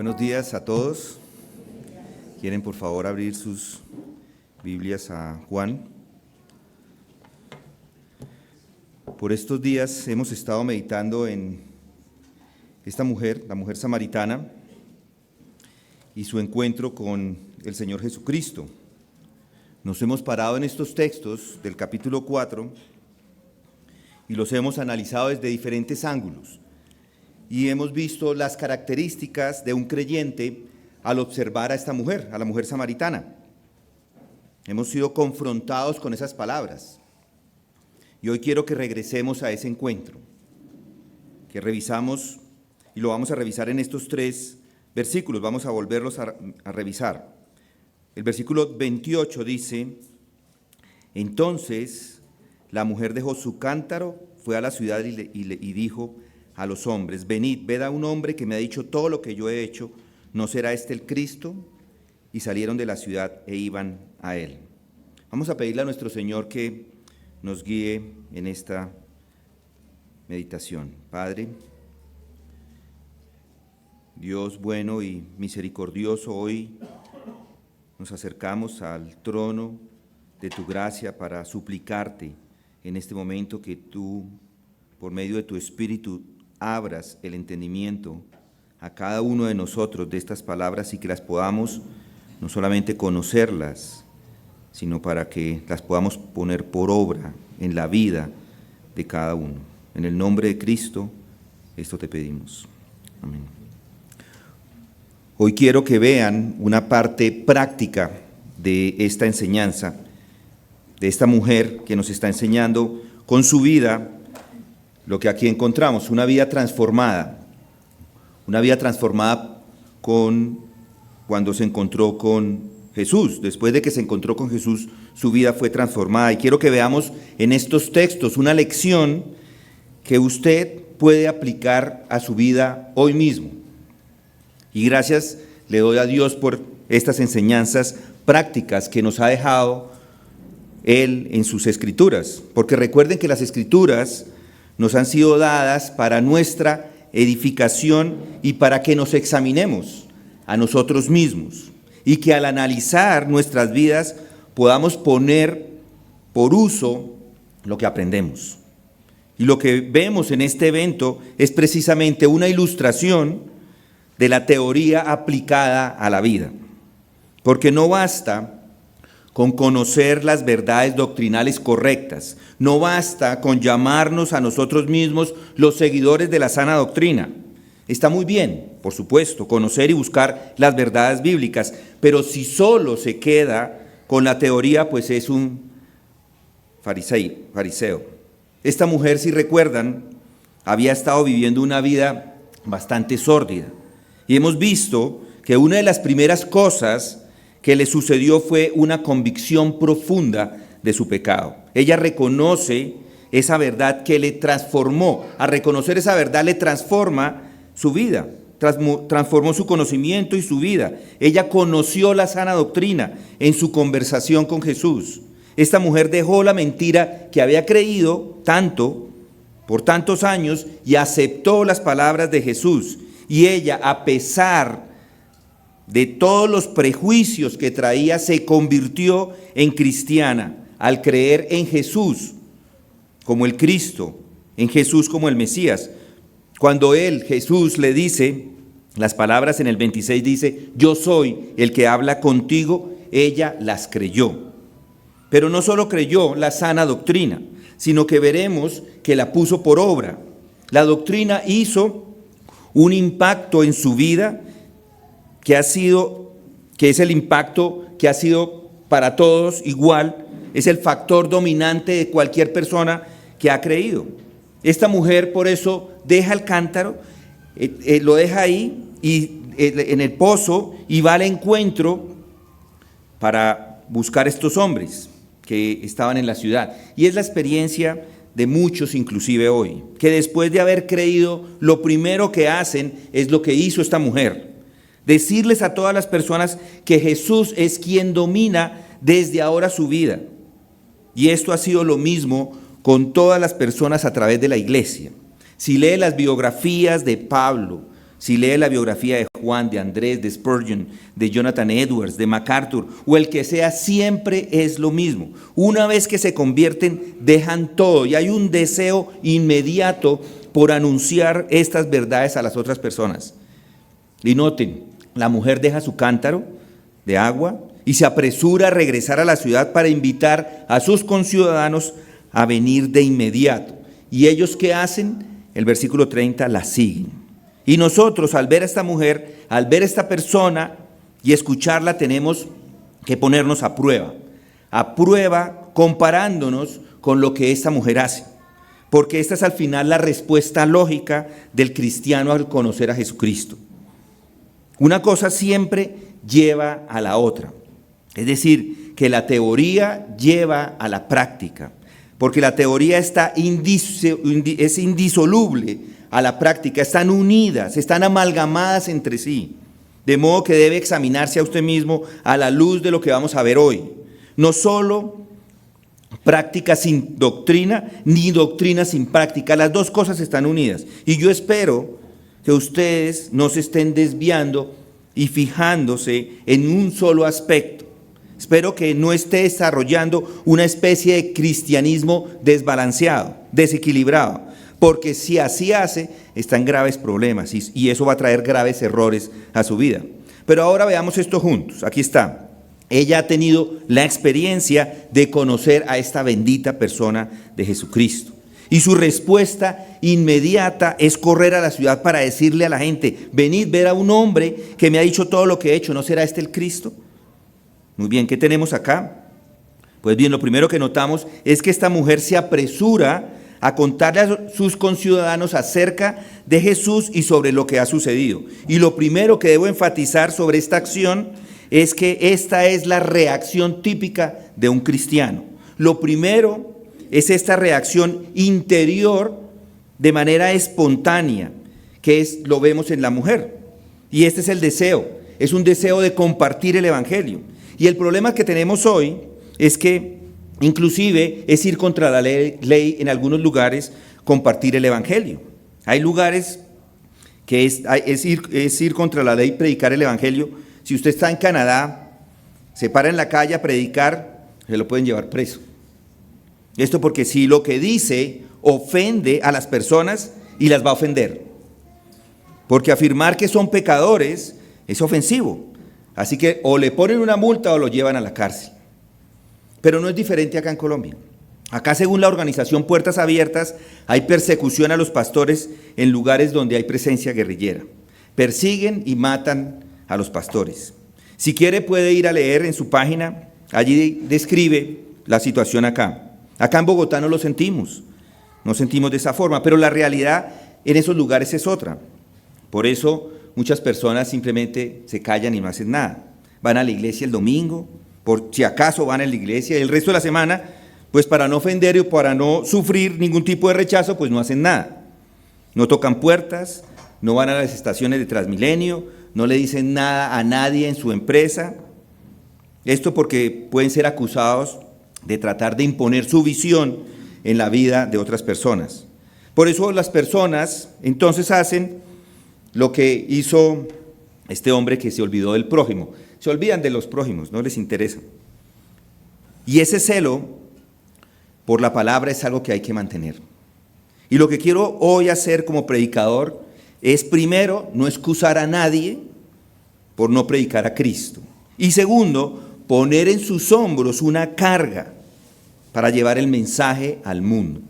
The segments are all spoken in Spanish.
Buenos días a todos. ¿Quieren por favor abrir sus Biblias a Juan? Por estos días hemos estado meditando en esta mujer, la mujer samaritana, y su encuentro con el Señor Jesucristo. Nos hemos parado en estos textos del capítulo 4 y los hemos analizado desde diferentes ángulos. Y hemos visto las características de un creyente al observar a esta mujer, a la mujer samaritana. Hemos sido confrontados con esas palabras. Y hoy quiero que regresemos a ese encuentro, que revisamos, y lo vamos a revisar en estos 3 versículos, vamos a volverlos a revisar. El versículo 28 dice: entonces la mujer dejó su cántaro, fue a la ciudad y dijo a los hombres: venid, ved a un hombre que me ha dicho todo lo que yo he hecho, ¿no será este el Cristo? Y salieron de la ciudad e iban a él. Vamos a pedirle a nuestro Señor que nos guíe en esta meditación. Padre, Dios bueno y misericordioso, hoy nos acercamos al trono de tu gracia para suplicarte en este momento que tú, por medio de tu Espíritu, abras el entendimiento a cada uno de nosotros de estas palabras y que las podamos no solamente conocerlas, sino para que las podamos poner por obra en la vida de cada uno. En el nombre de Cristo, esto te pedimos. Amén. Hoy quiero que vean una parte práctica de esta enseñanza, de esta mujer que nos está enseñando con su vida lo que aquí encontramos, una vida transformada cuando se encontró con Jesús. Después de que se encontró con Jesús, su vida fue transformada. Y quiero que veamos en estos textos una lección que usted puede aplicar a su vida hoy mismo. Y gracias le doy a Dios por estas enseñanzas prácticas que nos ha dejado Él en sus Escrituras. Porque recuerden que las Escrituras nos han sido dadas para nuestra edificación y para que nos examinemos a nosotros mismos y que al analizar nuestras vidas podamos poner por uso lo que aprendemos. Y lo que vemos en este evento es precisamente una ilustración de la teoría aplicada a la vida, porque no basta con conocer las verdades doctrinales correctas. No basta con llamarnos a nosotros mismos los seguidores de la sana doctrina. Está muy bien, por supuesto, conocer y buscar las verdades bíblicas, pero si solo se queda con la teoría, pues es un fariseo. Esta mujer, si recuerdan, había estado viviendo una vida bastante sórdida. Y hemos visto que una de las primeras cosas que le sucedió fue una convicción profunda de su pecado. Ella reconoce esa verdad que le transformó. Al reconocer esa verdad le transforma su vida, transformó su conocimiento y su vida. Ella conoció la sana doctrina en su conversación con Jesús. Esta mujer dejó la mentira que había creído por tantos años y aceptó las palabras de Jesús. Y ella, a pesar de todos los prejuicios que traía, se convirtió en cristiana al creer en Jesús como el Cristo, en Jesús como el Mesías. Cuando Jesús le dice, las palabras en el 26 dice: yo soy el que habla contigo, ella las creyó. Pero no solo creyó la sana doctrina, sino que veremos que la puso por obra. La doctrina hizo un impacto en su vida que es el impacto que ha sido para todos igual, es el factor dominante de cualquier persona que ha creído. Esta mujer por eso deja el cántaro, lo deja ahí en el pozo y va al encuentro para buscar estos hombres que estaban en la ciudad. Y es la experiencia de muchos inclusive hoy, que después de haber creído, lo primero que hacen es lo que hizo esta mujer: decirles a todas las personas que Jesús es quien domina desde ahora su vida. Y esto ha sido lo mismo con todas las personas a través de la iglesia. Si lee las biografías de Pablo, Si lee la biografía de Juan, de Andrés, de Spurgeon, de Jonathan Edwards, de MacArthur o el que sea, siempre es lo mismo. Una vez que se convierten, dejan todo y hay un deseo inmediato por anunciar estas verdades a las otras personas. Y noten, la mujer deja su cántaro de agua y se apresura a regresar a la ciudad para invitar a sus conciudadanos a venir de inmediato. ¿Y ellos qué hacen? El versículo 30, la siguen. Y nosotros, al ver a esta mujer, al ver a esta persona y escucharla, tenemos que ponernos a prueba comparándonos con lo que esta mujer hace, porque esta es al final la respuesta lógica del cristiano al conocer a Jesucristo. Una cosa siempre lleva a la otra, es decir, que la teoría lleva a la práctica, porque la teoría es indisoluble a la práctica, están unidas, están amalgamadas entre sí, de modo que debe examinarse a usted mismo a la luz de lo que vamos a ver hoy. No solo práctica sin doctrina, ni doctrina sin práctica, las dos cosas están unidas. Y yo espero que ustedes no se estén desviando y fijándose en un solo aspecto. Espero que no esté desarrollando una especie de cristianismo desbalanceado, desequilibrado, porque si así hace, está en graves problemas y eso va a traer graves errores a su vida. Pero ahora veamos esto juntos. Aquí está. Ella ha tenido la experiencia de conocer a esta bendita persona de Jesucristo. Y su respuesta inmediata es correr a la ciudad para decirle a la gente: venid, ver a un hombre que me ha dicho todo lo que he hecho, ¿no será este el Cristo? Muy bien, ¿qué tenemos acá? Pues bien, lo primero que notamos es que esta mujer se apresura a contarle a sus conciudadanos acerca de Jesús y sobre lo que ha sucedido. Y lo primero que debo enfatizar sobre esta acción es que esta es la reacción típica de un cristiano. Lo primero es esta reacción interior de manera espontánea, lo vemos en la mujer. Y este es el deseo, es un deseo de compartir el evangelio. Y el problema que tenemos hoy es que inclusive es ir contra la ley en algunos lugares compartir el evangelio. Hay lugares que es ir contra la ley predicar el evangelio. Si usted está en Canadá, se para en la calle a predicar, se lo pueden llevar preso. Esto porque si lo que dice ofende a las personas y las va a ofender. Porque afirmar que son pecadores es ofensivo. Así que o le ponen una multa o lo llevan a la cárcel. Pero no es diferente acá en Colombia. Acá, según la organización Puertas Abiertas, hay persecución a los pastores en lugares donde hay presencia guerrillera. Persiguen y matan a los pastores. Si quiere puede ir a leer en su página, allí describe la situación acá. Acá en Bogotá no lo sentimos de esa forma, pero la realidad en esos lugares es otra. Por eso muchas personas simplemente se callan y no hacen nada. Van a la iglesia el domingo, por si acaso van a la iglesia, y el resto de la semana, pues para no ofender o para no sufrir ningún tipo de rechazo, pues no hacen nada. No tocan puertas, no van a las estaciones de Transmilenio, no le dicen nada a nadie en su empresa. Esto porque pueden ser acusados de tratar de imponer su visión en la vida de otras personas. Por eso las personas entonces hacen lo que hizo este hombre que se olvidó del prójimo. Se olvidan de los prójimos, no les interesa. Y ese celo por la palabra es algo que hay que mantener. Y lo que quiero hoy hacer como predicador es, primero, no excusar a nadie por no predicar a Cristo. Y segundo, poner en sus hombros una carga para llevar el mensaje al mundo.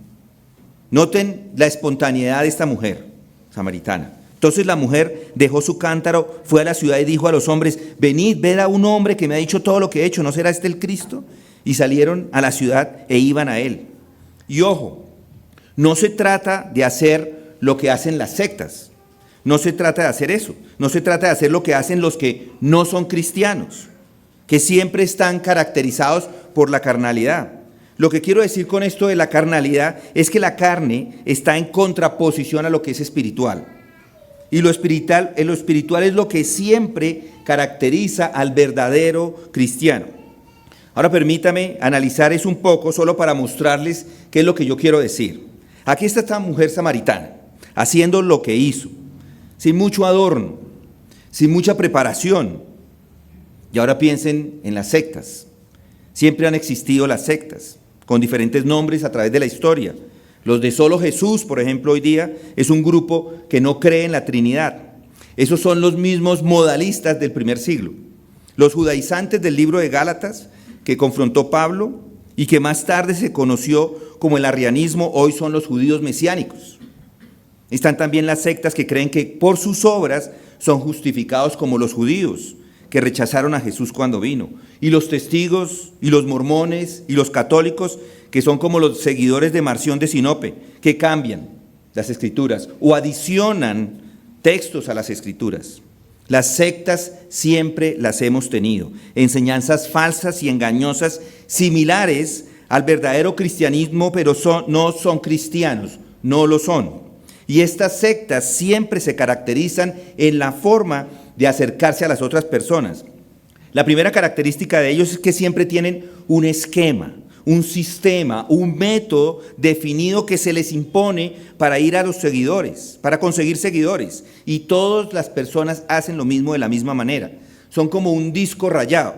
Noten la espontaneidad de esta mujer samaritana. Entonces la mujer dejó su cántaro, fue a la ciudad y dijo a los hombres: venid, ved a un hombre que me ha dicho todo lo que he hecho, ¿no será este el Cristo? Y salieron a la ciudad e iban a él. Y ojo, no se trata de hacer lo que hacen las sectas, no se trata de hacer eso, no se trata de hacer lo que hacen los que no son cristianos, que siempre están caracterizados por la carnalidad. Lo que quiero decir con esto de la carnalidad es que la carne está en contraposición a lo que es espiritual. Y lo espiritual es lo que siempre caracteriza al verdadero cristiano. Ahora permítame analizar eso un poco solo para mostrarles qué es lo que yo quiero decir. Aquí está esta mujer samaritana haciendo lo que hizo. sin mucho adorno, sin mucha preparación. Y ahora piensen en las sectas. Siempre han existido las sectas, con diferentes nombres a través de la historia. Los de Solo Jesús, por ejemplo, hoy día es un grupo que no cree en la Trinidad. Esos son los mismos modalistas del primer siglo. Los judaizantes del libro de Gálatas, que confrontó Pablo y que más tarde se conoció como el arrianismo, hoy son los judíos mesiánicos. Están también las sectas que creen que por sus obras son justificados como los judíos, que rechazaron a Jesús cuando vino. Y los testigos, y los mormones, y los católicos, que son como los seguidores de Marción de Sinope, que cambian las escrituras o adicionan textos a las escrituras. Las sectas siempre las hemos tenido. Enseñanzas falsas y engañosas, similares al verdadero cristianismo, pero no son cristianos, no lo son. Y estas sectas siempre se caracterizan en la forma de acercarse a las otras personas. La primera característica de ellos es que siempre tienen un esquema, un sistema, un método definido que se les impone para ir a los seguidores, para conseguir seguidores. Y todas las personas hacen lo mismo de la misma manera. Son como un disco rayado.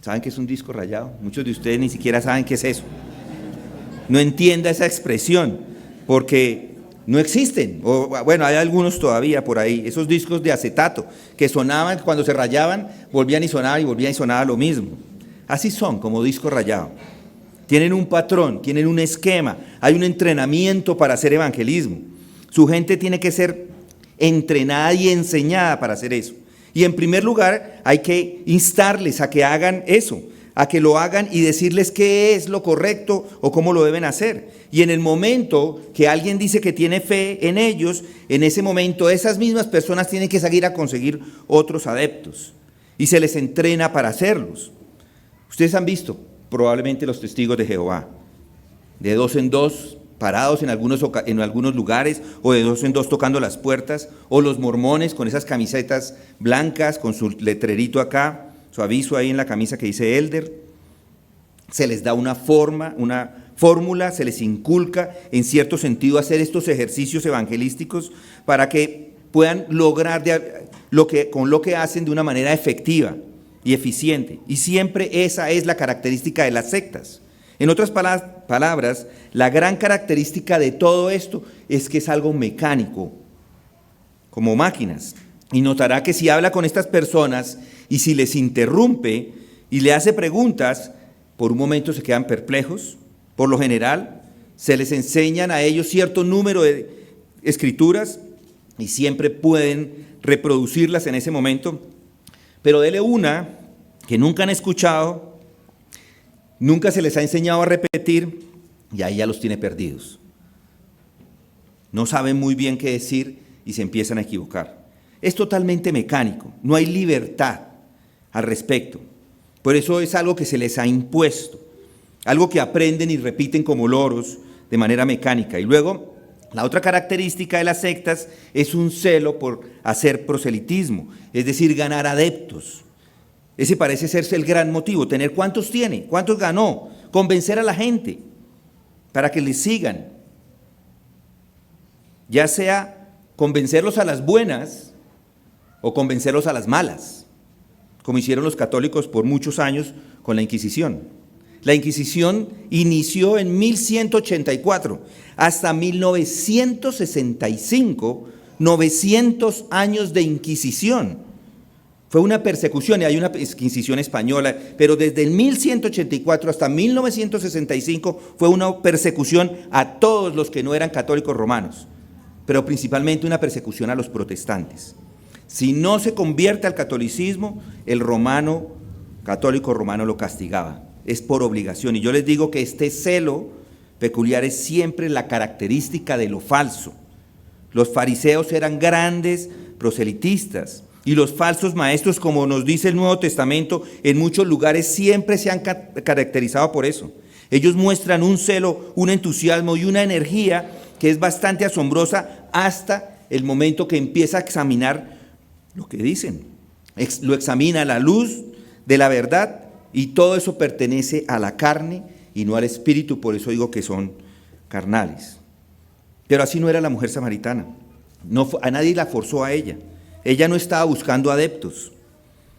¿Saben qué es un disco rayado? Muchos de ustedes ni siquiera saben qué es eso. No entienda esa expresión, porque no existen, o bueno, hay algunos todavía por ahí, esos discos de acetato que sonaban, cuando se rayaban, volvían y sonaba lo mismo. Así son, como disco rayado. Tienen un patrón, tienen un esquema, hay un entrenamiento para hacer evangelismo. Su gente tiene que ser entrenada y enseñada para hacer eso. Y en primer lugar, hay que instarles a que hagan eso, a que lo hagan y decirles qué es lo correcto o cómo lo deben hacer. Y en el momento que alguien dice que tiene fe en ellos, en ese momento esas mismas personas tienen que salir a conseguir otros adeptos y se les entrena para hacerlos. Ustedes han visto probablemente los testigos de Jehová, de 2 en 2, parados en algunos lugares, o de 2 en 2 tocando las puertas, o los mormones con esas camisetas blancas, con su letrerito acá, su aviso ahí en la camisa que dice Elder. Se les da una fórmula, se les inculca en cierto sentido hacer estos ejercicios evangelísticos para que puedan lograr con lo que hacen de una manera efectiva y eficiente. Y siempre esa es la característica de las sectas. En otras palabras, la gran característica de todo esto es que es algo mecánico, como máquinas. Y notará que si habla con estas personas y si les interrumpe y le hace preguntas, por un momento se quedan perplejos. Por lo general, se les enseñan a ellos cierto número de escrituras y siempre pueden reproducirlas en ese momento, pero dele una que nunca han escuchado, nunca se les ha enseñado a repetir y ahí ya los tiene perdidos. No saben muy bien qué decir y se empiezan a equivocar. Es totalmente mecánico, no hay libertad al respecto. Por eso es algo que se les ha impuesto, algo que aprenden y repiten como loros de manera mecánica. Y luego, la otra característica de las sectas es un celo por hacer proselitismo, es decir, ganar adeptos. Ese parece ser el gran motivo, tener cuántos tiene, cuántos ganó, convencer a la gente para que les sigan. Ya sea convencerlos a las buenas o convencerlos a las malas, como hicieron los católicos por muchos años con la Inquisición. La Inquisición inició en 1184 hasta 1965, 900 años de Inquisición. Fue una persecución, y hay una Inquisición española, pero desde el 1184 hasta 1965 fue una persecución a todos los que no eran católicos romanos, pero principalmente una persecución a los protestantes. Si no se convierte al catolicismo, el católico romano lo castigaba. Es por obligación. Y yo les digo que este celo peculiar es siempre la característica de lo falso. Los fariseos eran grandes proselitistas y los falsos maestros, como nos dice el Nuevo Testamento, en muchos lugares siempre se han caracterizado por eso. Ellos muestran un celo, un entusiasmo y una energía que es bastante asombrosa hasta el momento que empieza a examinar lo que dicen. Lo examina a la luz de la verdad. Y todo eso pertenece a la carne y no al espíritu, por eso digo que son carnales. Pero así no era la mujer samaritana. A nadie la forzó a ella. Ella no estaba buscando adeptos.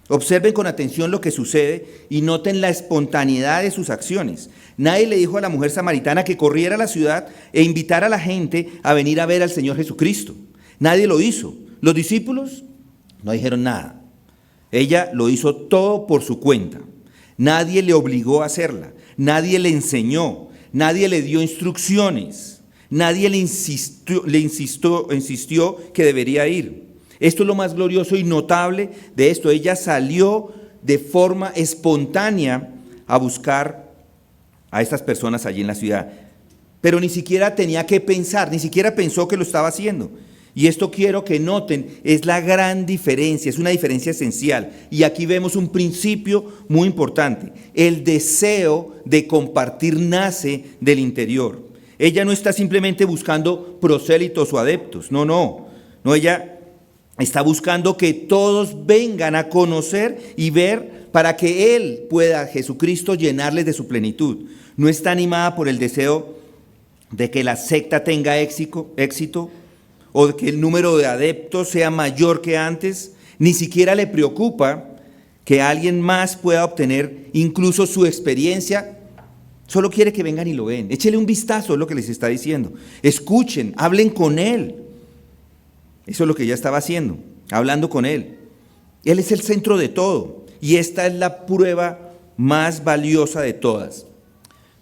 Observen con atención lo que sucede y noten la espontaneidad de sus acciones. Nadie le dijo a la mujer samaritana que corriera a la ciudad e invitara a la gente a venir a ver al Señor Jesucristo. Nadie lo hizo. Los discípulos no dijeron nada. Ella lo hizo todo por su cuenta. Nadie le obligó a hacerla. Nadie le enseñó. Nadie le dio instrucciones. Nadie le insistió que debería ir. Esto es lo más glorioso y notable de esto. Ella salió de forma espontánea a buscar a estas personas allí en la ciudad. Pero ni siquiera tenía que pensar, ni siquiera pensó que lo estaba haciendo. Y esto quiero que noten, es la gran diferencia, es una diferencia esencial. Y aquí vemos un principio muy importante. El deseo de compartir nace del interior. Ella no está simplemente buscando prosélitos o adeptos, no, ella está buscando que todos vengan a conocer y ver para que Él pueda, Jesucristo, llenarles de su plenitud. No está animada por el deseo de que la secta tenga éxito o de que el número de adeptos sea mayor que antes. Ni siquiera le preocupa que alguien más pueda obtener incluso su experiencia. Solo quiere que vengan y lo ven. Échele un vistazo, es lo que les está diciendo. Escuchen, hablen con Él. Eso es lo que ella estaba haciendo, hablando con Él. Él es el centro de todo y esta es la prueba más valiosa de todas.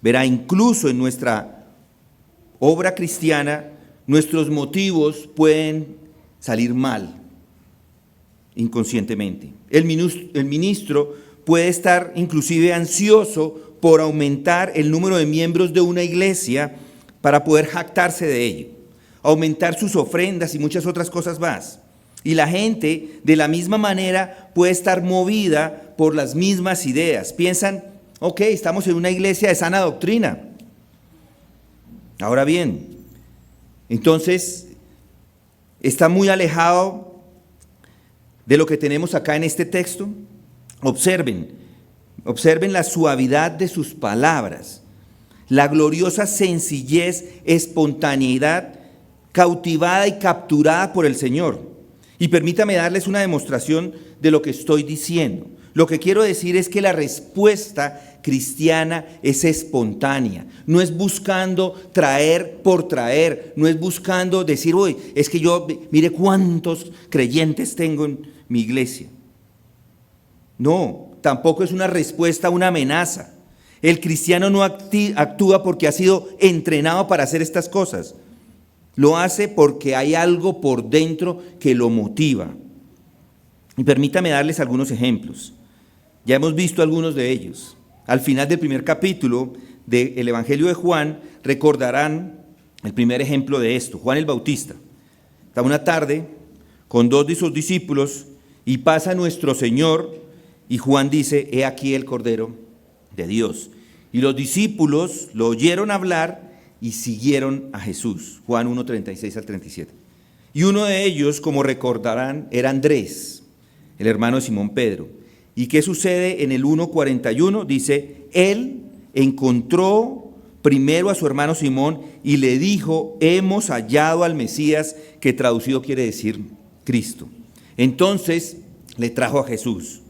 Verá, incluso en nuestra obra cristiana, nuestros motivos pueden salir mal, inconscientemente. El ministro puede estar inclusive ansioso por aumentar el número de miembros de una iglesia para poder jactarse de ello, aumentar sus ofrendas y muchas otras cosas más. Y la gente de la misma manera puede estar movida por las mismas ideas. Piensan, ok, estamos en una iglesia de sana doctrina. Ahora bien, entonces está muy alejado de lo que tenemos acá en este texto. Observen la suavidad de sus palabras, la gloriosa sencillez, espontaneidad, cautivada y capturada por el Señor. Y permítame darles una demostración de lo que estoy diciendo. Lo que quiero decir es que la respuesta cristiana es espontánea. No es buscando traer por traer, no es buscando decir, uy, es que yo, mire cuántos creyentes tengo en mi iglesia. No, tampoco es una respuesta a una amenaza. El cristiano no actúa porque ha sido entrenado para hacer estas cosas. Lo hace porque hay algo por dentro que lo motiva. Y permítame darles algunos ejemplos. Ya hemos visto algunos de ellos. Al final del primer capítulo del Evangelio de Juan, recordarán el primer ejemplo de esto. Juan el Bautista. Estaba una tarde con dos de sus discípulos y pasa nuestro Señor y Juan dice, he aquí el Cordero de Dios. Y los discípulos lo oyeron hablar y siguieron a Jesús. Juan 1, 36 al 37. Y uno de ellos, como recordarán, era Andrés, el hermano de Simón Pedro. ¿Y qué sucede en el 1:41? Dice, él encontró primero a su hermano Simón y le dijo, hemos hallado al Mesías, que traducido quiere decir Cristo. Entonces le trajo a Jesús.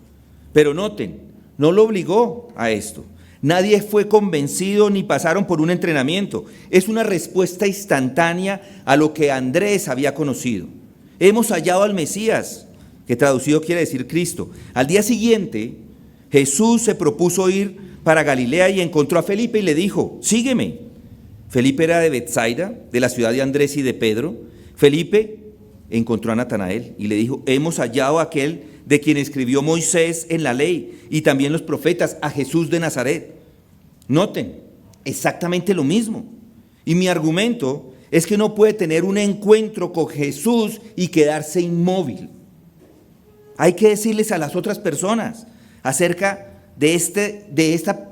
Pero noten, no lo obligó a esto. Nadie fue convencido ni pasaron por un entrenamiento. Es una respuesta instantánea a lo que Andrés había conocido. Hemos hallado al Mesías, que traducido quiere decir Cristo. Al día siguiente, Jesús se propuso ir para Galilea y encontró a Felipe y le dijo, sígueme. Felipe era de Betsaida, de la ciudad de Andrés y de Pedro. Felipe encontró a Natanael y le dijo, hemos hallado a aquel de quien escribió Moisés en la ley y también los profetas, a Jesús de Nazaret. Noten, exactamente lo mismo. Y mi argumento es que no puede tener un encuentro con Jesús y quedarse inmóvil. Hay que decirles a las otras personas acerca de este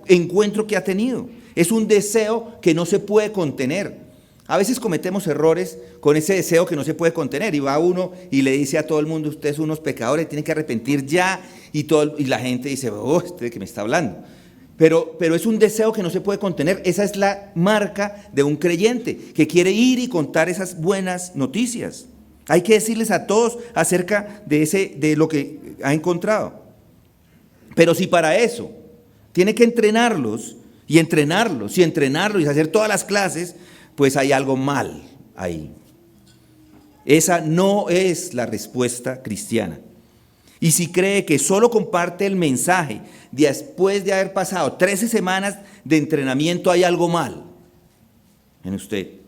encuentro que ha tenido. Es un deseo que no se puede contener. A veces cometemos errores con ese deseo que no se puede contener y va uno y le dice a todo el mundo, ustedes son unos pecadores, tienen que arrepentir ya, y la gente dice, oh, ¿este de qué me está hablando? Pero es un deseo que no se puede contener. Esa es la marca de un creyente que quiere ir y contar esas buenas noticias. Hay que decirles a todos acerca de lo que ha encontrado. Pero si para eso tiene que entrenarlos y entrenarlos y entrenarlos y hacer todas las clases, pues hay algo mal ahí. Esa no es la respuesta cristiana. Y si cree que solo comparte el mensaje después de haber pasado 13 semanas de entrenamiento, hay algo mal en usted.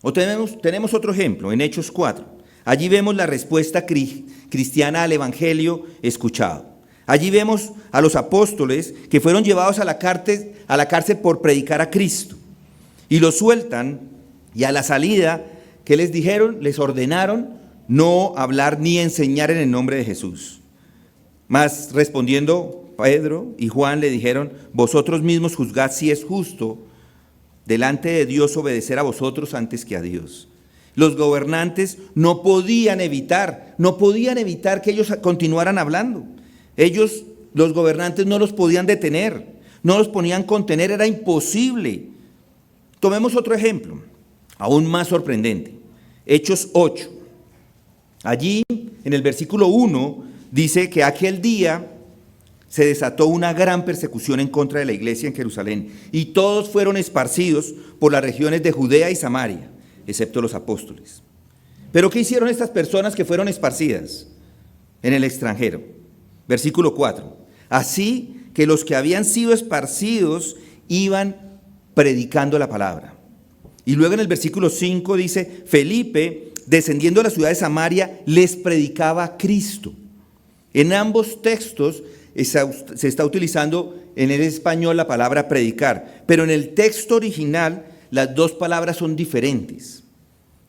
O tenemos otro ejemplo en Hechos 4. Allí vemos la respuesta cristiana al evangelio escuchado. Allí vemos a los apóstoles que fueron llevados a la cárcel por predicar a Cristo. Y los sueltan, y a la salida, ¿qué les dijeron? Les ordenaron no hablar ni enseñar en el nombre de Jesús. Mas respondiendo Pedro y Juan le dijeron: vosotros mismos juzgad si es justo delante de Dios obedecer a vosotros antes que a Dios. Los gobernantes no podían evitar que ellos continuaran hablando. Los gobernantes no los podían detener, no los podían contener, era imposible. Tomemos otro ejemplo, aún más sorprendente. Hechos 8. Allí, en el versículo 1, dice que aquel día se desató una gran persecución en contra de la iglesia en Jerusalén, y todos fueron esparcidos por las regiones de Judea y Samaria, excepto los apóstoles. ¿Pero qué hicieron estas personas que fueron esparcidas en el extranjero? Versículo 4. Así que los que habían sido esparcidos iban predicando la palabra. Y luego en el versículo 5 dice: Felipe, descendiendo a la ciudad de Samaria, les predicaba a Cristo. En ambos textos se está utilizando en el español la palabra predicar, pero en el texto original las dos palabras son diferentes.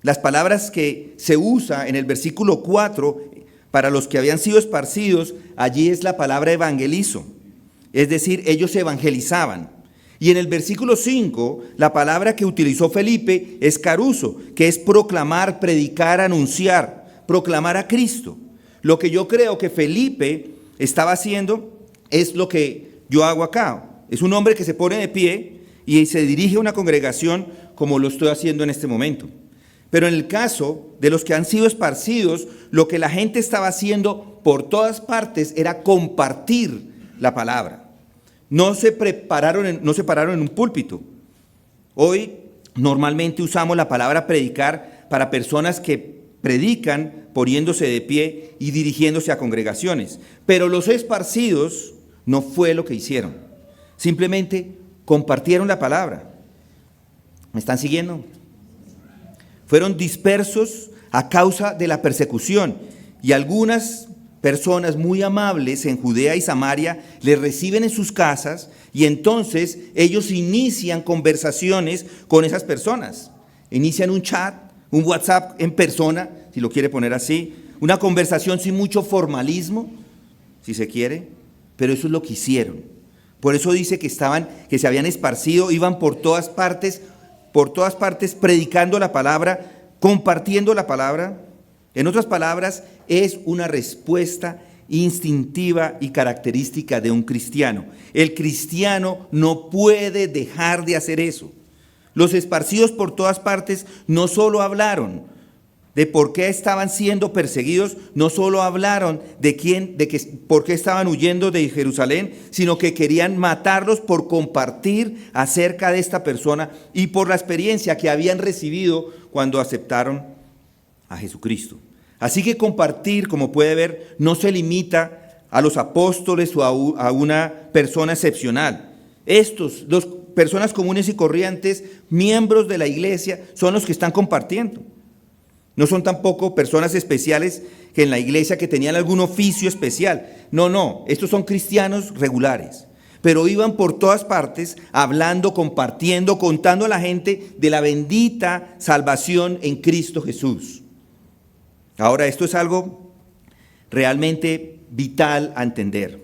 Las palabras que se usa en el versículo 4 para los que habían sido esparcidos, allí es la palabra evangelizo, es decir, ellos evangelizaban. Y en el versículo 5, la palabra que utilizó Felipe es caruso, que es proclamar, predicar, anunciar, proclamar a Cristo. Lo que yo creo que Felipe estaba haciendo es lo que yo hago acá. Es un hombre que se pone de pie y se dirige a una congregación como lo estoy haciendo en este momento. Pero en el caso de los que han sido esparcidos, lo que la gente estaba haciendo por todas partes era compartir la palabra. No se pararon en un púlpito. Hoy normalmente usamos la palabra predicar para personas que predican poniéndose de pie y dirigiéndose a congregaciones. Pero los esparcidos no fue lo que hicieron. Simplemente compartieron la palabra. ¿Me están siguiendo? Fueron dispersos a causa de la persecución, y algunas personas muy amables en Judea y Samaria les reciben en sus casas, y entonces ellos inician conversaciones con esas personas. Inician un chat, un WhatsApp en persona, si lo quiere poner así, una conversación sin mucho formalismo, si se quiere, pero eso es lo que hicieron. Por eso dice que se habían esparcido, iban por todas partes predicando la palabra, compartiendo la palabra. En otras palabras, es una respuesta instintiva y característica de un cristiano. El cristiano no puede dejar de hacer eso. Los esparcidos por todas partes no solo hablaron de por qué estaban siendo perseguidos, no solo hablaron por qué estaban huyendo de Jerusalén, sino que querían matarlos por compartir acerca de esta persona y por la experiencia que habían recibido cuando aceptaron a Jesucristo. Así que compartir, como puede ver, no se limita a los apóstoles o a una persona excepcional. Los personas comunes y corrientes, miembros de la iglesia, son los que están compartiendo. No son tampoco personas especiales que en la iglesia que tenían algún oficio especial. No, estos son cristianos regulares. Pero iban por todas partes hablando, compartiendo, contando a la gente de la bendita salvación en Cristo Jesús. Ahora, esto es algo realmente vital a entender.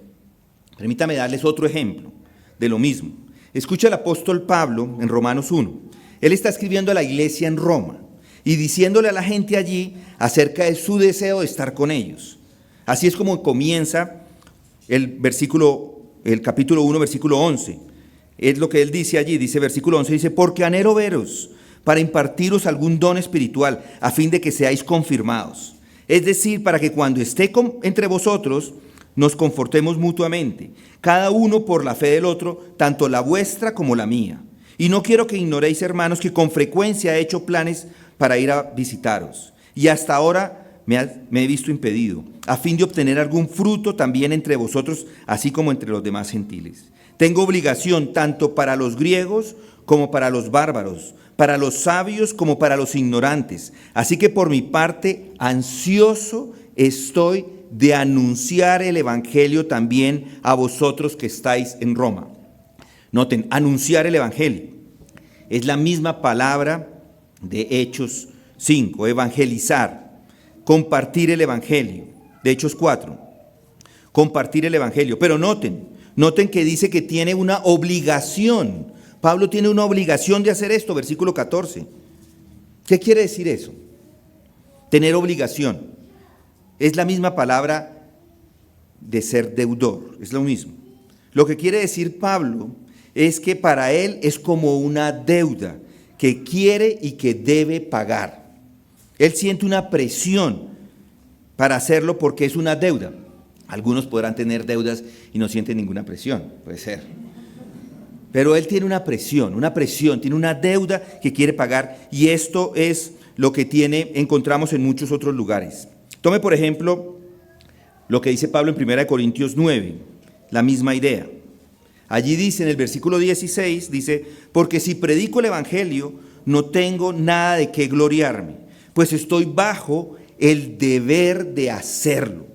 Permítame darles otro ejemplo de lo mismo. Escucha el apóstol Pablo en Romanos 1. Él está escribiendo a la iglesia en Roma y diciéndole a la gente allí acerca de su deseo de estar con ellos. Así es como comienza el capítulo 1, versículo 11. Es lo que él dice allí, dice versículo 11, dice: porque anhelo veros para impartiros algún don espiritual, a fin de que seáis confirmados. Es decir, para que cuando esté entre vosotros, nos confortemos mutuamente, cada uno por la fe del otro, tanto la vuestra como la mía. Y no quiero que ignoréis, hermanos, que con frecuencia he hecho planes para ir a visitaros, y hasta ahora me he visto impedido, a fin de obtener algún fruto también entre vosotros, así como entre los demás gentiles. Tengo obligación tanto para los griegos como para los bárbaros, para los sabios como para los ignorantes. Así que por mi parte, ansioso estoy de anunciar el evangelio también a vosotros que estáis en Roma. Noten, anunciar el evangelio. Es la misma palabra de Hechos 5, evangelizar, compartir el evangelio. De Hechos 4, compartir el evangelio. Pero noten que dice que tiene una obligación. Pablo tiene una obligación de hacer esto, versículo 14. ¿Qué quiere decir eso? Tener obligación. Es la misma palabra de ser deudor, es lo mismo. Lo que quiere decir Pablo es que para él es como una deuda que quiere y que debe pagar. Él siente una presión para hacerlo porque es una deuda. Algunos podrán tener deudas y no sienten ninguna presión, puede ser. Pero él tiene una presión, tiene una deuda que quiere pagar, y esto es lo que encontramos en muchos otros lugares. Tome, por ejemplo, lo que dice Pablo en 1 Corintios 9, la misma idea. Allí dice, en el versículo 16, dice, porque si predico el evangelio, no tengo nada de qué gloriarme, pues estoy bajo el deber de hacerlo.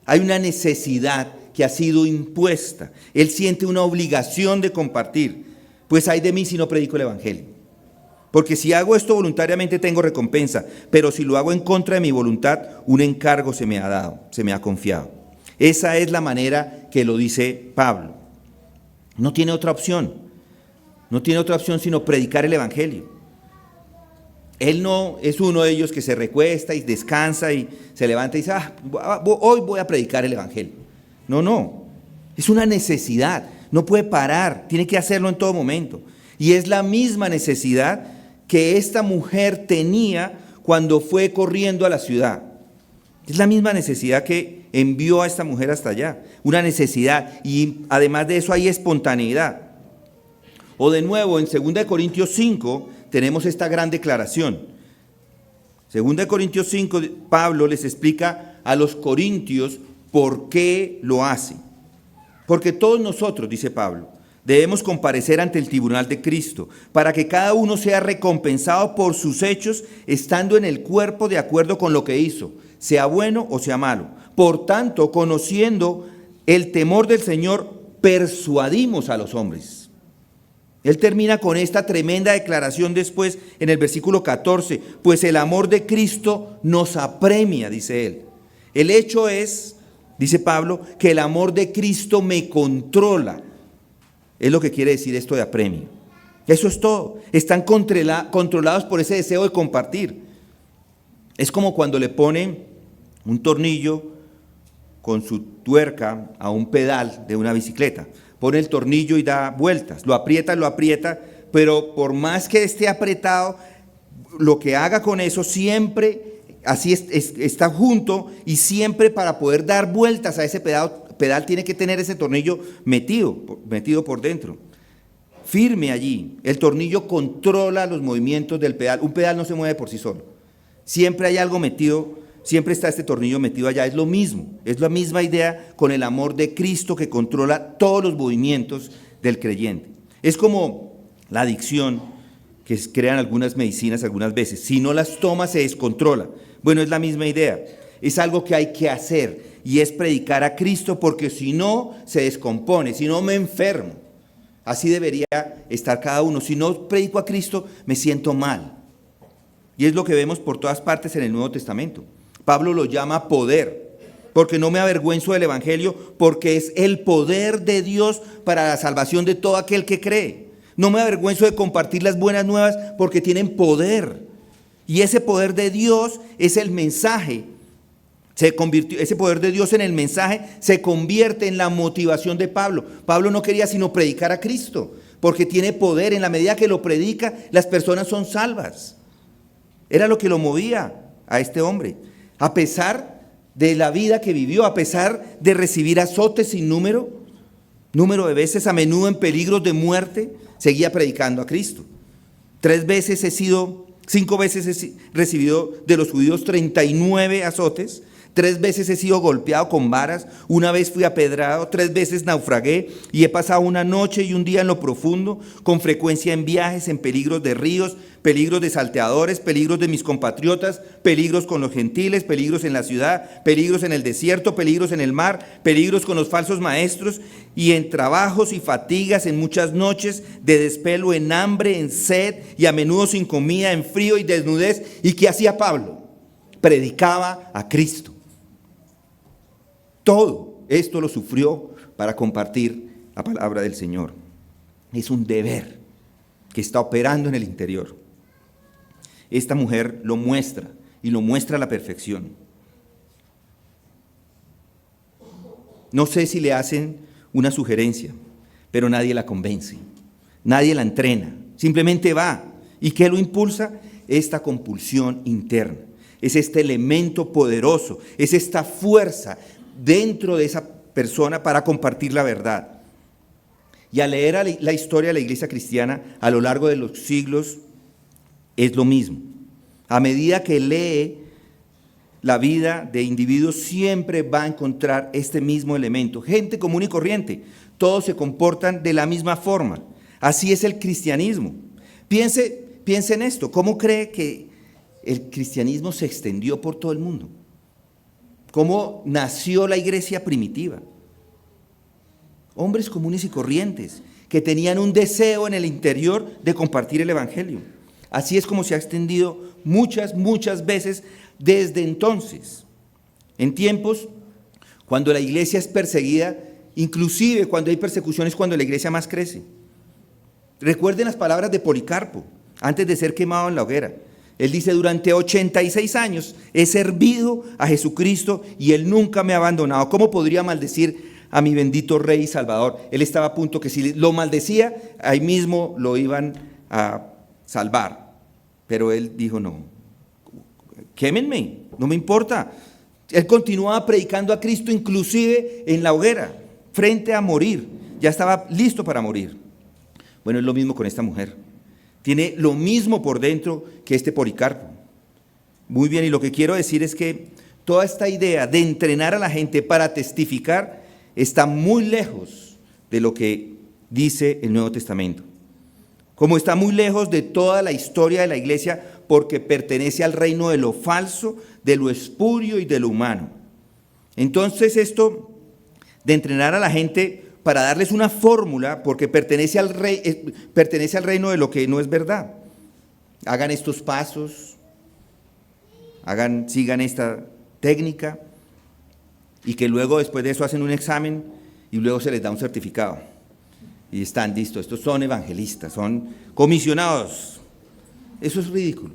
Hay una necesidad que ha sido impuesta. Él siente una obligación de compartir. Pues ay de mí si no predico el evangelio. Porque si hago esto voluntariamente tengo recompensa, pero si lo hago en contra de mi voluntad, un encargo se me ha dado, se me ha confiado. Esa es la manera que lo dice Pablo. No tiene otra opción. No tiene otra opción sino predicar el evangelio. Él no es uno de ellos que se recuesta y descansa y se levanta y dice, hoy voy a predicar el evangelio. No, es una necesidad, no puede parar, tiene que hacerlo en todo momento. Y es la misma necesidad que esta mujer tenía cuando fue corriendo a la ciudad. Es la misma necesidad que envió a esta mujer hasta allá, una necesidad, y además de eso hay espontaneidad. O de nuevo, en 2 Corintios 5 tenemos esta gran declaración. 2 Corintios 5, Pablo les explica a los corintios ¿por qué lo hace? Porque todos nosotros, dice Pablo, debemos comparecer ante el tribunal de Cristo, para que cada uno sea recompensado por sus hechos, estando en el cuerpo de acuerdo con lo que hizo, sea bueno o sea malo. Por tanto, conociendo el temor del Señor, persuadimos a los hombres. Él termina con esta tremenda declaración después en el versículo 14, pues el amor de Cristo nos apremia, dice él. El hecho es, dice Pablo, que el amor de Cristo me controla. Es lo que quiere decir esto de apremio. Eso es todo. Están controlados por ese deseo de compartir. Es como cuando le ponen un tornillo con su tuerca a un pedal de una bicicleta. Pone el tornillo y da vueltas. Lo aprieta, pero por más que esté apretado, lo que haga con eso siempre así está junto, y siempre para poder dar vueltas a ese pedal tiene que tener ese tornillo metido por dentro, firme allí. El tornillo controla los movimientos del pedal. Un pedal no se mueve por sí solo. Siempre hay algo metido, siempre está este tornillo metido allá. Es lo mismo, es la misma idea con el amor de Cristo que controla todos los movimientos del creyente. Es como la adicción que crean algunas medicinas algunas veces. Si no las toma se descontrola. Bueno, es la misma idea. Es algo que hay que hacer, y es predicar a Cristo, porque si no se descompone, si no me enfermo. Así debería estar cada uno. Si no predico a Cristo, me siento mal. Y es lo que vemos por todas partes en el Nuevo Testamento. Pablo lo llama poder, porque no me avergüenzo del evangelio, porque es el poder de Dios para la salvación de todo aquel que cree. No me avergüenzo de compartir las buenas nuevas, porque tienen poder. Y ese poder de Dios es el mensaje. Ese poder de Dios en el mensaje se convierte en la motivación de Pablo. Pablo no quería sino predicar a Cristo. porque tiene poder. En la medida que lo predica, las personas son salvas. Era lo que lo movía a este hombre. A pesar de la vida que vivió, a pesar de recibir azotes sin número de veces, a menudo en peligros de muerte, seguía predicando a Cristo. 5 veces he recibido de los judíos 39 azotes. 3 veces he sido golpeado con varas, 1 vez fui apedrado, 3 veces naufragué y he pasado una noche y un día en lo profundo, con frecuencia en viajes, en peligros de ríos, peligros de salteadores, peligros de mis compatriotas, peligros con los gentiles, peligros en la ciudad, peligros en el desierto, peligros en el mar, peligros con los falsos maestros y en trabajos y fatigas, en muchas noches de despelo, en hambre, en sed y a menudo sin comida, en frío y desnudez. ¿Y qué hacía Pablo? Predicaba a Cristo. Todo esto lo sufrió para compartir la palabra del Señor. Es un deber que está operando en el interior. Esta mujer lo muestra y lo muestra a la perfección. No sé si le hacen una sugerencia, pero nadie la convence, nadie la entrena, simplemente va. ¿Y qué lo impulsa? Esta compulsión interna. Es este elemento poderoso, es esta fuerza dentro de esa persona para compartir la verdad. Y al leer la historia de la iglesia cristiana a lo largo de los siglos, es lo mismo. A medida que lee la vida de individuos, siempre va a encontrar este mismo elemento. Gente común y corriente, todos se comportan de la misma forma. Así es el cristianismo. Piense en esto, ¿cómo cree que el cristianismo se extendió por todo el mundo? ¿Cómo nació la iglesia primitiva? Hombres comunes y corrientes que tenían un deseo en el interior de compartir el evangelio. Así es como se ha extendido muchas veces desde entonces. En tiempos cuando la iglesia es perseguida, inclusive cuando hay persecuciones, cuando la iglesia más crece. Recuerden las palabras de Policarpo antes de ser quemado en la hoguera. Él dice: durante 86 años he servido a Jesucristo y Él nunca me ha abandonado. ¿Cómo podría maldecir a mi bendito Rey y Salvador? Él estaba a punto que si lo maldecía, ahí mismo lo iban a salvar. Pero Él dijo: no, quémenme, no me importa. Él continuaba predicando a Cristo inclusive en la hoguera, frente a morir. Ya estaba listo para morir. Bueno, es lo mismo con esta mujer. Tiene lo mismo por dentro que este Policarpo. Muy bien, y lo que quiero decir es que toda esta idea de entrenar a la gente para testificar está muy lejos de lo que dice el Nuevo Testamento. Como está muy lejos de toda la historia de la iglesia, porque pertenece al reino de lo falso, de lo espurio y de lo humano. Entonces esto de entrenar a la gente para darles una fórmula, porque pertenece al reino de lo que no es verdad. Hagan estos pasos, sigan esta técnica, y que luego después de eso hacen un examen y luego se les da un certificado. Y están listos, estos son evangelistas, son comisionados. Eso es ridículo.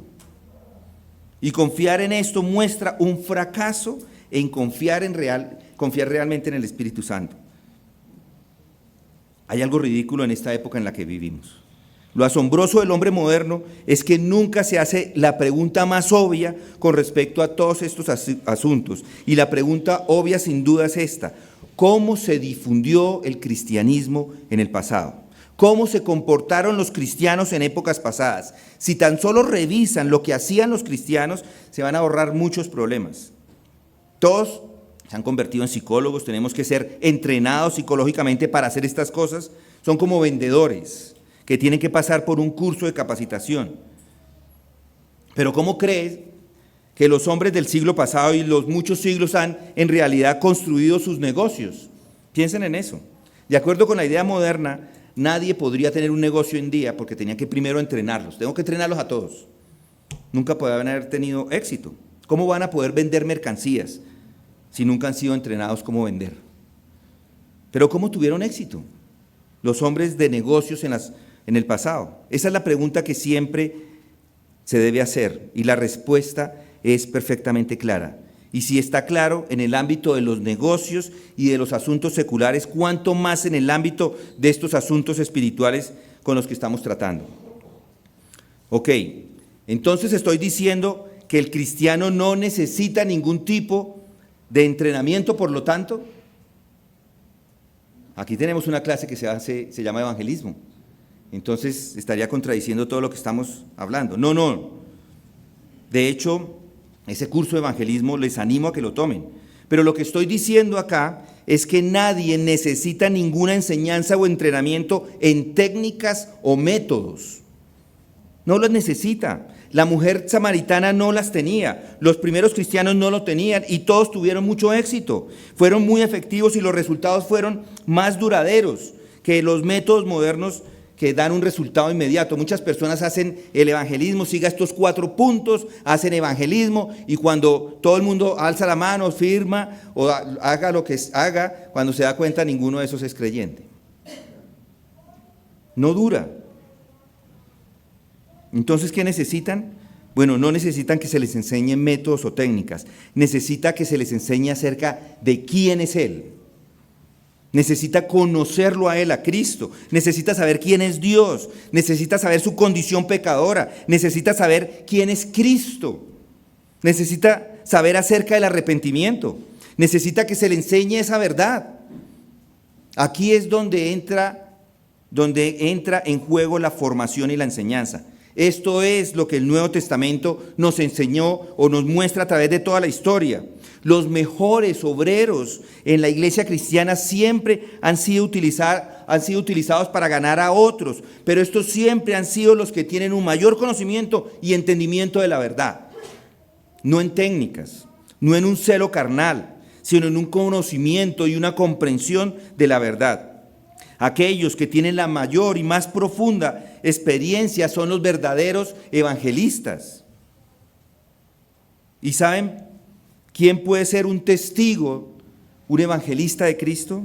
Y confiar en esto muestra un fracaso en confiar realmente en el Espíritu Santo. Hay algo ridículo en esta época en la que vivimos. Lo asombroso del hombre moderno es que nunca se hace la pregunta más obvia con respecto a todos estos asuntos. Y la pregunta obvia sin duda es esta: ¿cómo se difundió el cristianismo en el pasado? ¿Cómo se comportaron los cristianos en épocas pasadas? Si tan solo revisan lo que hacían los cristianos, se van a ahorrar muchos problemas. Todos se han convertido en psicólogos, tenemos que ser entrenados psicológicamente para hacer estas cosas. Son como vendedores que tienen que pasar por un curso de capacitación. Pero ¿cómo crees que los hombres del siglo pasado y los muchos siglos han en realidad construido sus negocios? Piensen en eso. De acuerdo con la idea moderna, nadie podría tener un negocio en día porque tenía que primero entrenarlos. Tengo que entrenarlos a todos. Nunca podrían haber tenido éxito. ¿Cómo van a poder vender mercancías si nunca han sido entrenados cómo vender? Pero ¿cómo tuvieron éxito los hombres de negocios en el pasado? Esa es la pregunta que siempre se debe hacer, y la respuesta es perfectamente clara. Y si está claro en el ámbito de los negocios y de los asuntos seculares, ¿cuánto más en el ámbito de estos asuntos espirituales con los que estamos tratando. Ok, entonces estoy diciendo que el cristiano no necesita ningún tipo de entrenamiento, por lo tanto. Aquí tenemos una clase que se llama evangelismo. Entonces estaría contradiciendo todo lo que estamos hablando. No. De hecho, ese curso de evangelismo les animo a que lo tomen. Pero lo que estoy diciendo acá es que nadie necesita ninguna enseñanza o entrenamiento en técnicas o métodos. No las necesita. La mujer samaritana no las tenía. Los primeros cristianos no lo tenían y todos tuvieron mucho éxito. Fueron muy efectivos y los resultados fueron más duraderos que los métodos modernos que dan un resultado inmediato. Muchas personas hacen el evangelismo, siga estos 4 puntos, hacen evangelismo y cuando todo el mundo alza la mano, firma o haga lo que haga, cuando se da cuenta ninguno de esos es creyente. No dura. Entonces, ¿qué necesitan? Bueno, no necesitan que se les enseñen métodos o técnicas. Necesita que se les enseñe acerca de quién es Él. Necesita conocerlo a Él, a Cristo. Necesita saber quién es Dios. Necesita saber su condición pecadora. Necesita saber quién es Cristo. Necesita saber acerca del arrepentimiento. Necesita que se le enseñe esa verdad. Aquí es donde entra en juego la formación y la enseñanza. Esto es lo que el Nuevo Testamento nos enseñó o nos muestra a través de toda la historia. Los mejores obreros en la iglesia cristiana siempre han sido utilizados para ganar a otros, pero estos siempre han sido los que tienen un mayor conocimiento y entendimiento de la verdad. No en técnicas, no en un celo carnal, sino en un conocimiento y una comprensión de la verdad. Aquellos que tienen la mayor y más profunda experiencia son los verdaderos evangelistas. ¿Y saben quién puede ser un testigo, un evangelista de Cristo?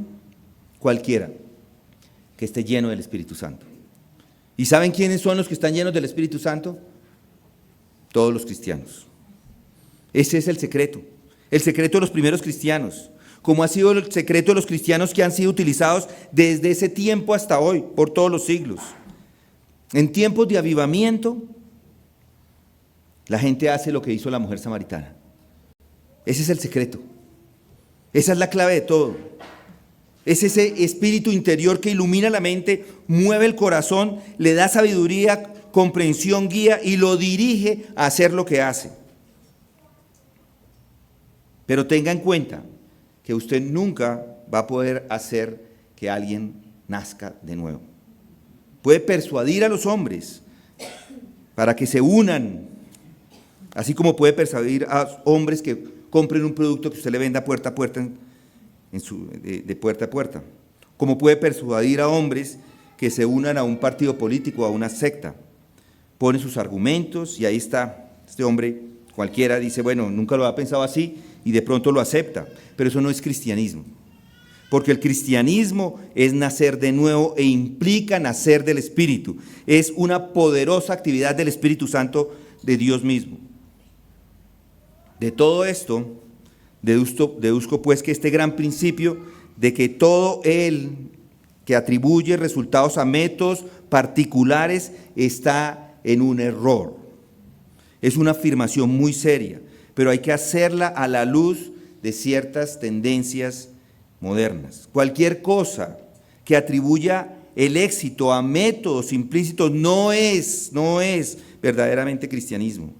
Cualquiera que esté lleno del Espíritu Santo. ¿Y saben quiénes son los que están llenos del Espíritu Santo? Todos los cristianos. Ese es el secreto de los primeros cristianos. Como ha sido el secreto de los cristianos que han sido utilizados desde ese tiempo hasta hoy, por todos los siglos. En tiempos de avivamiento, la gente hace lo que hizo la mujer samaritana. Ese es el secreto. Esa es la clave de todo. Es ese espíritu interior que ilumina la mente, mueve el corazón, le da sabiduría, comprensión, guía y lo dirige a hacer lo que hace. Pero tenga en cuenta que usted nunca va a poder hacer que alguien nazca de nuevo. Puede persuadir a los hombres para que se unan, así como puede persuadir a hombres que compren un producto que usted le venda puerta a puerta, de puerta a puerta. Como puede persuadir a hombres que se unan a un partido político, a una secta. Pone sus argumentos y ahí está, este hombre cualquiera dice, bueno, nunca lo había pensado así, y de pronto lo acepta, pero eso no es cristianismo, porque el cristianismo es nacer de nuevo e implica nacer del Espíritu, es una poderosa actividad del Espíritu Santo de Dios mismo. De todo esto, deduzco pues que este gran principio de que todo el que atribuye resultados a métodos particulares está en un error. Es una afirmación muy seria, pero hay que hacerla a la luz de ciertas tendencias modernas. Cualquier cosa que atribuya el éxito a métodos implícitos no es verdaderamente cristianismo.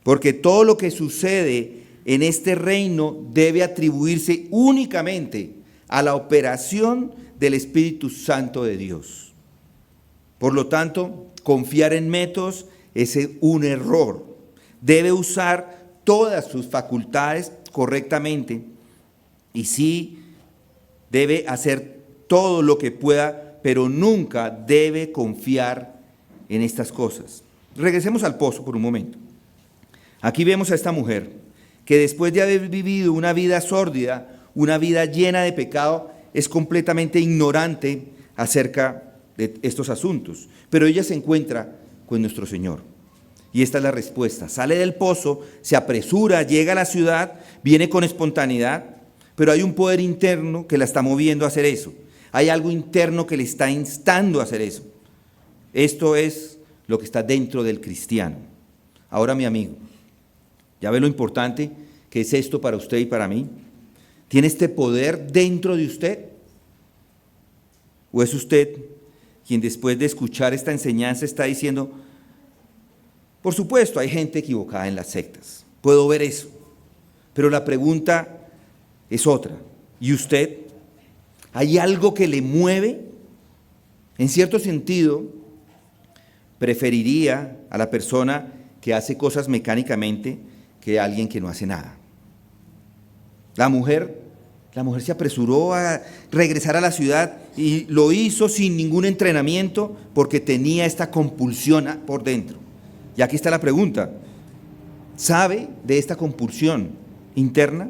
Porque todo lo que sucede en este reino debe atribuirse únicamente a la operación del Espíritu Santo de Dios. Por lo tanto, confiar en métodos es un error. Debe usar todas sus facultades correctamente y sí debe hacer todo lo que pueda, pero nunca debe confiar en estas cosas. Regresemos al pozo por un momento. Aquí vemos a esta mujer que después de haber vivido una vida sórdida, una vida llena de pecado, es completamente ignorante acerca de estos asuntos, pero ella se encuentra con nuestro Señor. Y esta es la respuesta. Sale del pozo, se apresura, llega a la ciudad, viene con espontaneidad, pero hay un poder interno que la está moviendo a hacer eso. Hay algo interno que le está instando a hacer eso. Esto es lo que está dentro del cristiano. Ahora, mi amigo, ¿ya ve lo importante que es esto para usted y para mí? ¿Tiene este poder dentro de usted? ¿O es usted quien después de escuchar esta enseñanza está diciendo, por supuesto, hay gente equivocada en las sectas, puedo ver eso, pero la pregunta es otra. ¿Y usted? ¿Hay algo que le mueve? En cierto sentido, preferiría a la persona que hace cosas mecánicamente que a alguien que no hace nada. La mujer se apresuró a regresar a la ciudad y lo hizo sin ningún entrenamiento porque tenía esta compulsión por dentro. Y aquí está la pregunta, ¿sabe de esta compulsión interna?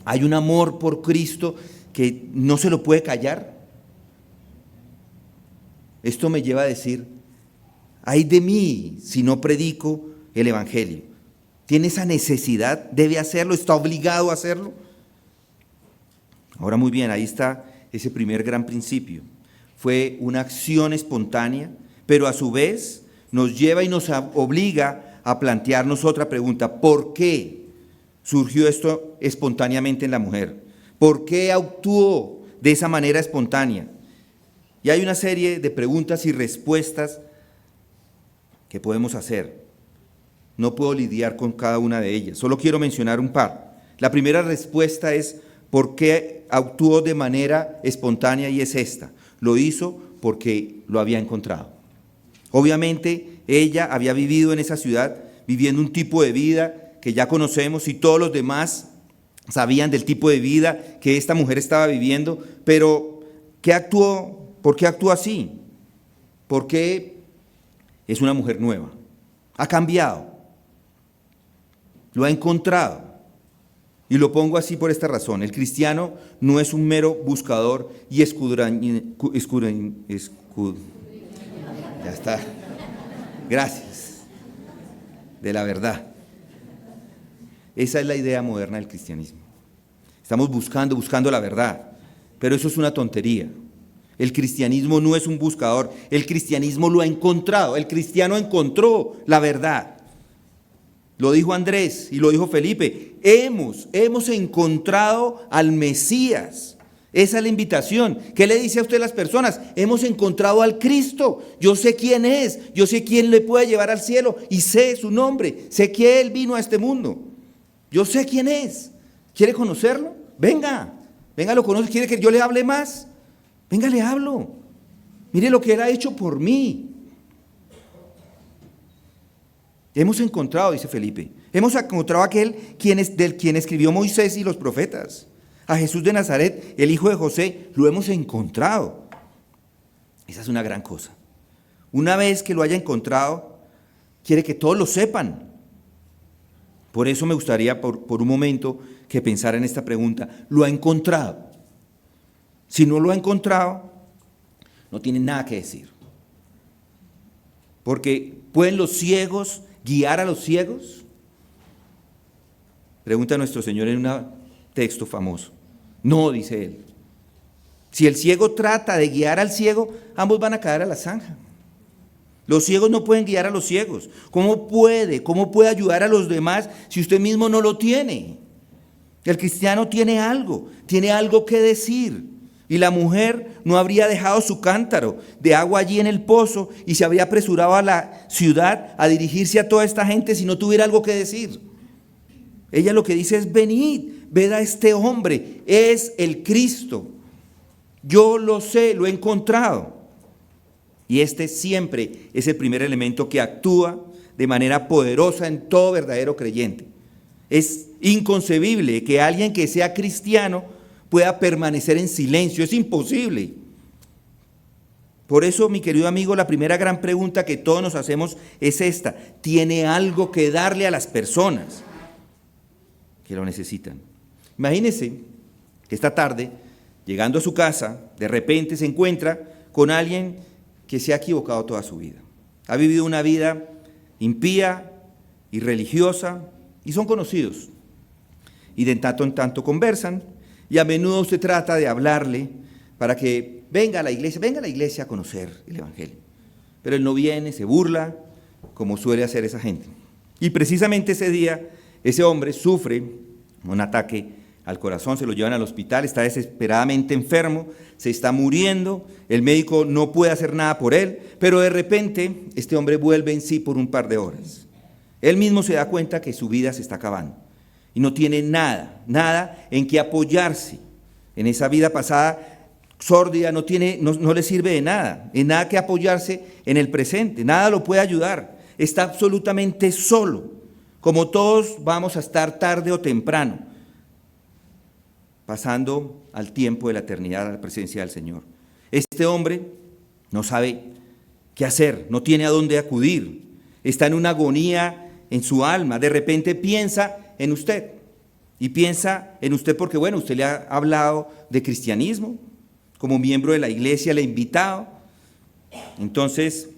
¿Hay un amor por Cristo que no se lo puede callar? Esto me lleva a decir, ay de mí si no predico el Evangelio. ¿Tiene esa necesidad? ¿Debe hacerlo? ¿Está obligado a hacerlo? Ahora muy bien, ahí está ese primer gran principio. Fue una acción espontánea, pero a su vez nos lleva y nos obliga a plantearnos otra pregunta. ¿Por qué surgió esto espontáneamente en la mujer? ¿Por qué actuó de esa manera espontánea? Y hay una serie de preguntas y respuestas que podemos hacer. No puedo lidiar con cada una de ellas, solo quiero mencionar un par. La primera respuesta es ¿por qué actuó de manera espontánea? Y es esta, lo hizo porque lo había encontrado. Obviamente ella había vivido en esa ciudad, viviendo un tipo de vida que ya conocemos y todos los demás sabían del tipo de vida que esta mujer estaba viviendo, pero ¿por qué actuó así? Porque es una mujer nueva, ha cambiado, lo ha encontrado. Y lo pongo así por esta razón, el cristiano no es un mero buscador y ya está, gracias, de la verdad. Esa es la idea moderna del cristianismo. Estamos buscando la verdad, pero eso es una tontería. El cristianismo no es un buscador, el cristianismo lo ha encontrado, el cristiano encontró la verdad. Lo dijo Andrés y lo dijo Felipe, hemos encontrado al Mesías. Esa es la invitación. ¿Qué le dice a usted a las personas? Hemos encontrado al Cristo. Yo sé quién es, yo sé quién le puede llevar al cielo y sé su nombre, sé que Él vino a este mundo. Yo sé quién es. ¿Quiere conocerlo? Venga, lo conoce. ¿Quiere que yo le hable más? Venga, le hablo. Mire lo que Él ha hecho por mí. Hemos encontrado, dice Felipe, hemos encontrado aquel del quien escribió Moisés y los profetas. A Jesús de Nazaret, el hijo de José, lo hemos encontrado. Esa es una gran cosa. Una vez que lo haya encontrado, quiere que todos lo sepan. Por eso me gustaría por un momento que pensara en esta pregunta. ¿Lo ha encontrado? Si no lo ha encontrado, no tiene nada que decir. Porque ¿pueden los ciegos guiar a los ciegos? Pregunta nuestro Señor en un texto famoso. No, dice Él. Si el ciego trata de guiar al ciego, ambos van a caer a la zanja. Los ciegos no pueden guiar a los ciegos. ¿Cómo puede ayudar a los demás si usted mismo no lo tiene? El cristiano tiene algo que decir. Y la mujer no habría dejado su cántaro de agua allí en el pozo y se habría apresurado a la ciudad a dirigirse a toda esta gente si no tuviera algo que decir. Ella lo que dice es, venid, ved a este hombre, es el Cristo. Yo lo sé, lo he encontrado. Y este siempre es el primer elemento que actúa de manera poderosa en todo verdadero creyente. Es inconcebible que alguien que sea cristiano pueda permanecer en silencio, es imposible. Por eso, mi querido amigo, la primera gran pregunta que todos nos hacemos es esta: ¿tiene algo que darle a las personas que lo necesitan? Imagínese que esta tarde, llegando a su casa, de repente se encuentra con alguien que se ha equivocado toda su vida. Ha vivido una vida impía, irreligiosa, y son conocidos. Y de tanto en tanto conversan, y a menudo usted trata de hablarle para que venga a la iglesia a conocer el Evangelio. pero él no viene, se burla, como suele hacer esa gente. Y precisamente ese día, ese hombre sufre un ataque al corazón, se lo llevan al hospital, está desesperadamente enfermo, se está muriendo, el médico no puede hacer nada por él, pero de repente este hombre vuelve en sí por un par de horas. Él mismo se da cuenta que su vida se está acabando y no tiene nada en que apoyarse. En esa vida pasada sórdida no le sirve de nada, en nada que apoyarse en el presente, nada lo puede ayudar, está absolutamente solo, como todos vamos a estar tarde o temprano, pasando al tiempo de la eternidad a la presencia del Señor. Este hombre no sabe qué hacer, no tiene a dónde acudir, está en una agonía en su alma, de repente piensa en usted, y piensa en usted porque, bueno, usted le ha hablado de cristianismo, como miembro de la iglesia le ha invitado, entonces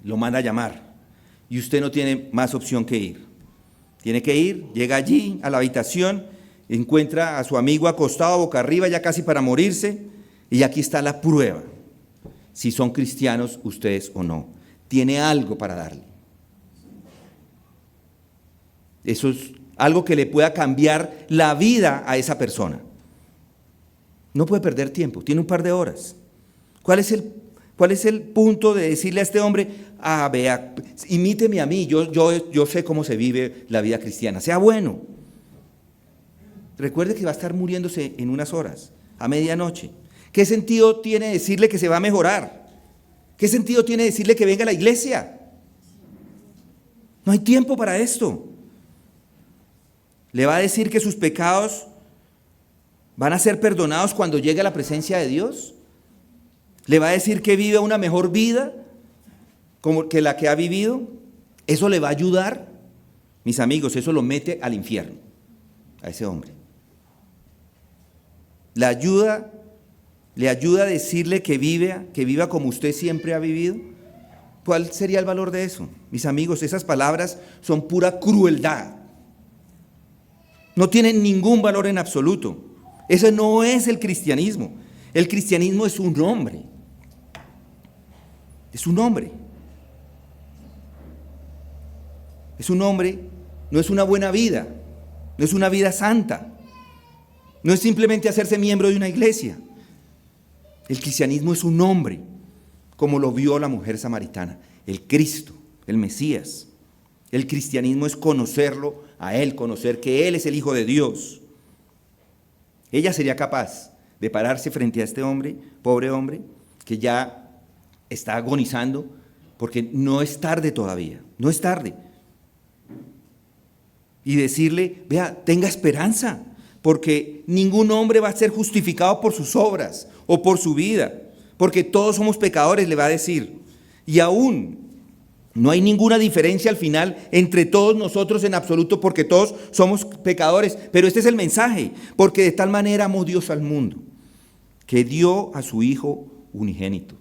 lo manda a llamar, y usted no tiene más opción que ir. Tiene que ir, llega allí a la habitación, encuentra a su amigo acostado boca arriba ya casi para morirse, y aquí está la prueba, si son cristianos ustedes o no. Tiene algo para darle. Eso es algo que le pueda cambiar la vida a esa persona. No puede perder tiempo, tiene un par de horas. ¿Cuál es el punto de decirle a este hombre, vea, imíteme a mí, yo sé cómo se vive la vida cristiana, sea bueno? Recuerde que va a estar muriéndose en unas horas, a medianoche. ¿Qué sentido tiene decirle que se va a mejorar? ¿Qué sentido tiene decirle que venga a la iglesia? No hay tiempo para esto. ¿Le va a decir que sus pecados van a ser perdonados cuando llegue a la presencia de Dios? ¿Le va a decir que vive una mejor vida como que la que ha vivido? ¿Eso le va a ayudar? Mis amigos, eso lo mete al infierno, a ese hombre. Le ayuda a decirle que viva como usted siempre ha vivido. ¿Cuál sería el valor de eso? Mis amigos, esas palabras son pura crueldad. No tienen ningún valor en absoluto. Eso no es el cristianismo. El cristianismo es un hombre. Es un hombre. Es un hombre, no es una buena vida, no es una vida santa. No es simplemente hacerse miembro de una iglesia. El cristianismo es un hombre, como lo vio la mujer samaritana, el Cristo, el Mesías. El cristianismo es conocerlo a Él, conocer que Él es el Hijo de Dios. Ella sería capaz de pararse frente a este hombre, pobre hombre, que ya está agonizando, porque no es tarde todavía, no es tarde. Y decirle, vea, tenga esperanza, porque ningún hombre va a ser justificado por sus obras o por su vida, porque todos somos pecadores, le va a decir. Y aún no hay ninguna diferencia al final entre todos nosotros en absoluto, porque todos somos pecadores, pero este es el mensaje, porque de tal manera amó Dios al mundo, que dio a su Hijo unigénito,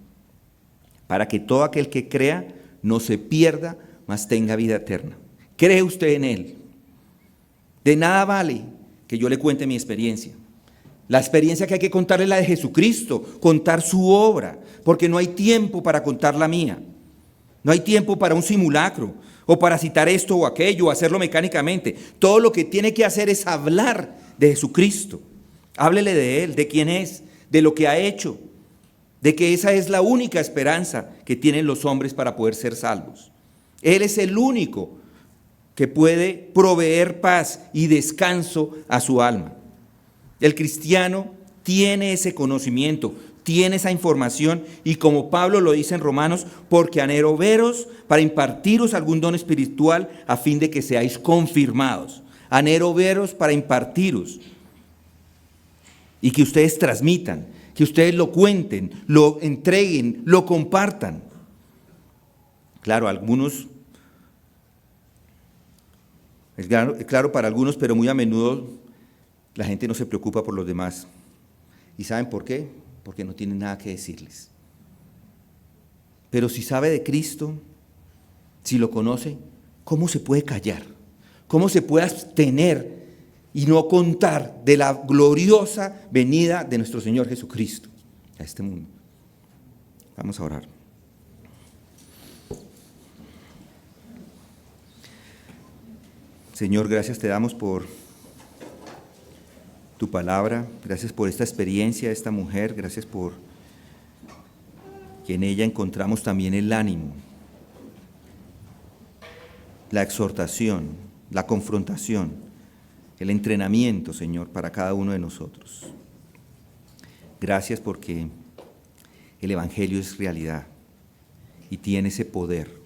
para que todo aquel que crea no se pierda, mas tenga vida eterna. ¿Cree usted en Él? De nada vale que yo le cuente mi experiencia. La experiencia que hay que contarle es la de Jesucristo, contar su obra, porque no hay tiempo para contar la mía. No hay tiempo para un simulacro, o para citar esto o aquello, o hacerlo mecánicamente. Todo lo que tiene que hacer es hablar de Jesucristo. Háblele de Él, de quién es, de lo que ha hecho, de que esa es la única esperanza que tienen los hombres para poder ser salvos. Él es el único que puede proveer paz y descanso a su alma. El cristiano tiene ese conocimiento, tiene esa información, y como Pablo lo dice en Romanos, porque anhelo veros para impartiros algún don espiritual a fin de que seáis confirmados. Anhelo veros para impartiros y que ustedes transmitan, que ustedes lo cuenten, lo entreguen, lo compartan. Claro, algunos, es claro para algunos, pero muy a menudo la gente no se preocupa por los demás. ¿Y saben por qué? Porque no tienen nada que decirles. Pero si sabe de Cristo, si lo conoce, ¿cómo se puede callar? ¿Cómo se puede abstener y no contar de la gloriosa venida de nuestro Señor Jesucristo a este mundo? Vamos a orar. Señor, gracias te damos por tu palabra, gracias por esta experiencia de esta mujer, gracias por que en ella encontramos también el ánimo, la exhortación, la confrontación, el entrenamiento, Señor, para cada uno de nosotros. Gracias porque el Evangelio es realidad y tiene ese poder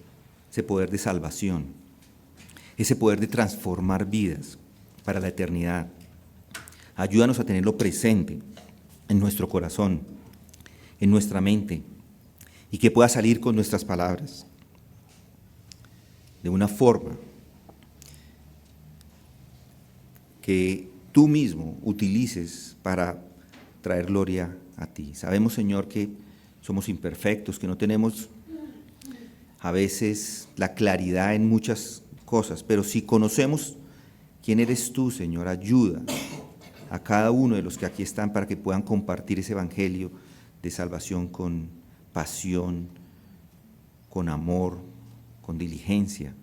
de salvación, ese poder de transformar vidas para la eternidad. Ayúdanos a tenerlo presente en nuestro corazón, en nuestra mente, y que pueda salir con nuestras palabras de una forma que tú mismo utilices para traer gloria a ti. Sabemos, Señor, que somos imperfectos, que no tenemos a veces la claridad en muchas cosas, pero si conocemos quién eres tú, Señor, ayuda a cada uno de los que aquí están para que puedan compartir ese evangelio de salvación con pasión, con amor, con diligencia.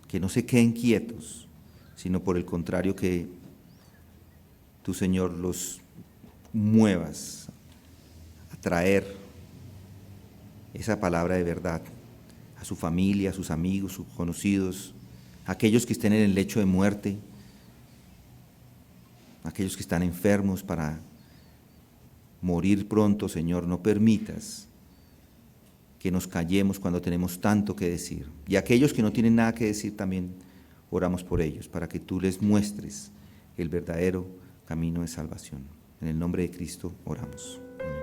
Que no se queden quietos, sino por el contrario que tú, Señor, los muevas a traer esa palabra de verdad a su familia, a sus amigos, sus conocidos, a aquellos que estén en el lecho de muerte, a aquellos que están enfermos para morir pronto. Señor, no permitas que nos callemos cuando tenemos tanto que decir. Y aquellos que no tienen nada que decir también oramos por ellos, para que tú les muestres el verdadero camino de salvación. En el nombre de Cristo oramos. Amén.